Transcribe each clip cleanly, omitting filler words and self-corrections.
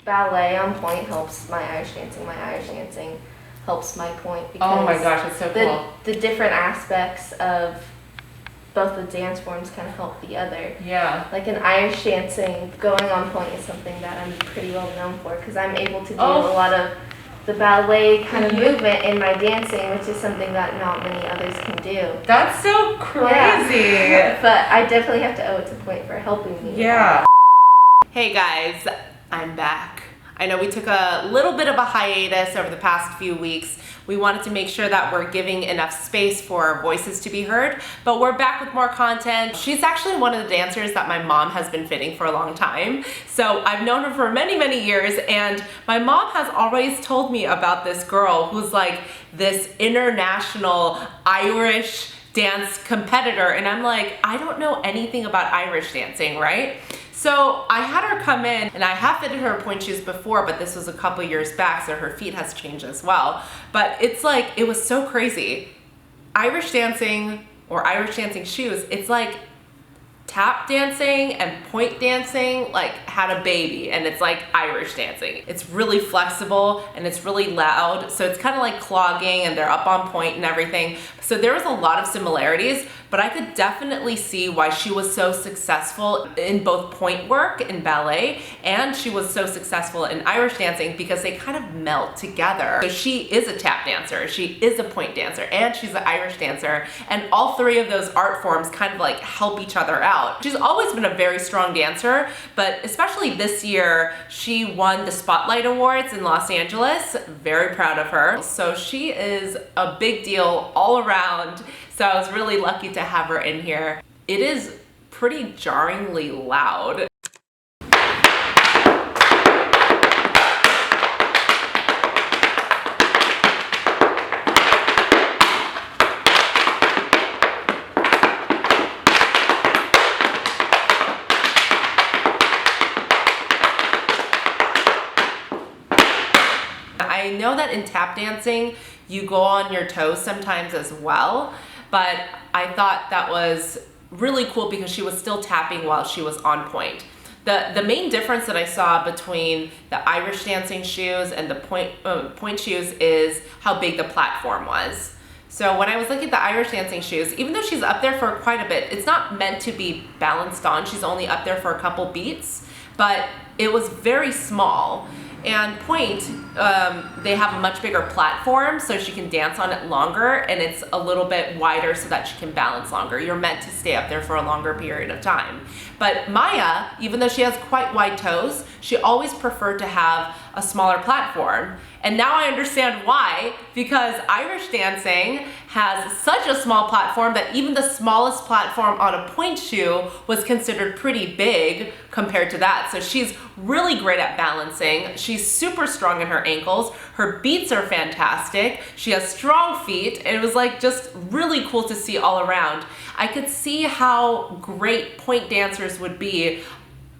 ballet on Pointe helps my Irish dancing. My Irish dancing helps my Pointe because oh my gosh, it's so cool. The different aspects of both the dance forms kind of help the other. Yeah. Like in Irish dancing, going on Pointe is something that I'm pretty well known for because I'm able to do a lot of the ballet kind of movement in my dancing, which is something that not many others can do. That's so crazy. Yeah. But I definitely have to owe it to Pointe for helping me. Yeah. Hey guys, I'm back. I know we took a little bit of a hiatus over the past few weeks. We wanted to make sure that we're giving enough space for our voices to be heard, but we're back with more content. She's actually one of the dancers that my mom has been fitting for a long time. So I've known her for many, many years, and my mom has always told me about this girl who's like this international Irish dance competitor, and I'm like, I don't know anything about Irish dancing, right? So I had her come in, and I have fitted her pointe shoes before, but this was a couple years back, so her feet has changed as well. But it's like, it was so crazy. Irish dancing or Irish dancing shoes, it's like tap dancing and pointe dancing like had a baby, and it's like Irish dancing. It's really flexible and it's really loud, so it's kind of like clogging, and they're up on point and everything. So there was a lot of similarities, but I could definitely see why she was so successful in both pointe work in ballet, and she was so successful in Irish dancing because they kind of melt together. So she is a tap dancer, she is a pointe dancer, and she's an Irish dancer, and all three of those art forms kind of like help each other out. She's always been a very strong dancer, but especially this year, she won the Spotlight Awards in Los Angeles. Very proud of her. So she is a big deal all around. So I was really lucky to have her in here. It is pretty jarringly loud. I know that in tap dancing, you go on your toes sometimes as well, but I thought that was really cool because she was still tapping while she was on pointe. The main difference that I saw between the Irish dancing shoes and the pointe shoes is how big the platform was. So when I was looking at the Irish dancing shoes, even though she's up there for quite a bit, it's not meant to be balanced on. She's only up there for a couple beats, but it was very small. And pointe, they have a much bigger platform, so she can dance on it longer, and it's a little bit wider so that she can balance longer. You're meant to stay up there for a longer period of time. But Maya, even though she has quite wide toes, she always preferred to have a smaller platform. And now I understand why, because Irish dancing has such a small platform that even the smallest platform on a pointe shoe was considered pretty big compared to that. So she's really great at balancing. She's super strong in her ankles. Her beats are fantastic. She has strong feet. It was like just really cool to see all around. I could see how great pointe dancers would be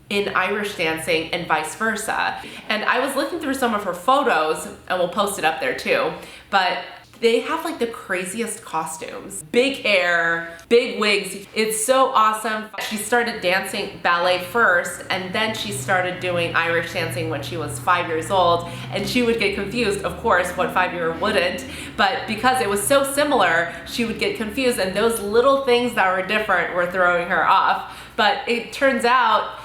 in Irish dancing and vice versa. And I was looking through some of her photos, and we'll post it up there too, but they have like the craziest costumes. Big hair, big wigs. It's so awesome. She started dancing ballet first, and then she started doing Irish dancing when she was 5 years old, and she would get confused, of course, what 5-year-old wouldn't, but because it was so similar, she would get confused, and those little things that were different were throwing her off. But it turns out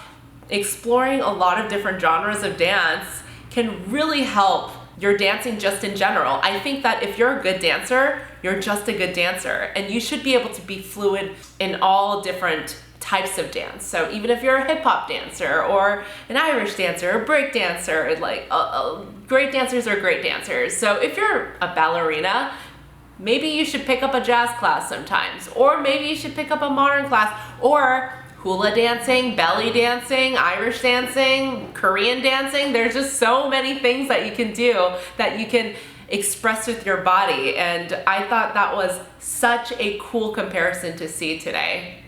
exploring a lot of different genres of dance can really help your dancing just in general. I think that if you're a good dancer, you're just a good dancer, and you should be able to be fluid in all different types of dance. So even if you're a hip hop dancer or an Irish dancer or break dancer, like great dancers are great dancers. So if you're a ballerina, maybe you should pick up a jazz class sometimes, or maybe you should pick up a modern class, or hula dancing, belly dancing, Irish dancing, Korean dancing. There's just so many things that you can do that you can express with your body. And I thought that was such a cool comparison to see today.